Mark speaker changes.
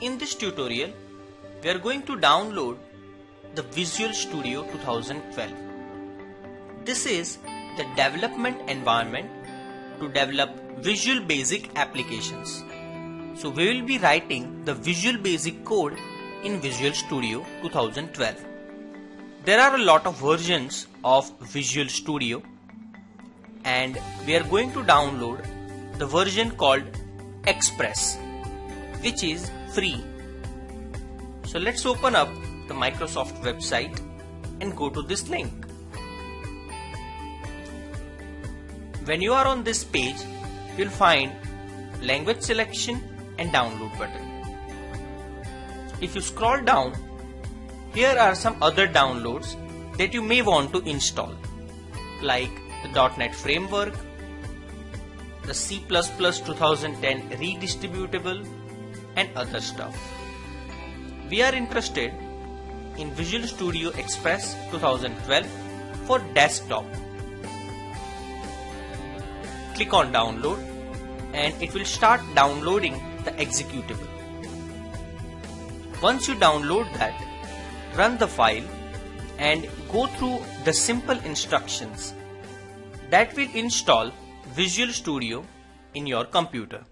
Speaker 1: In this tutorial, we are going to download the Visual Studio 2012. This is the development environment to develop Visual Basic applications. So we will be writing the Visual Basic code in Visual Studio 2012. There are a lot of versions of Visual Studio and we are going to download the version called Express, which is free. So let's open up the Microsoft website and go to this link. When you are on this page, you'll find language selection and download button. If you scroll down, here are some other downloads that you may want to install, like the .NET Framework, the C++ 2010 redistributable, and other stuff. We are interested in Visual Studio Express 2012 for desktop. Click on download and it will start downloading the executable. Once you download that, run the file and go through the simple instructions that will install Visual Studio in your computer.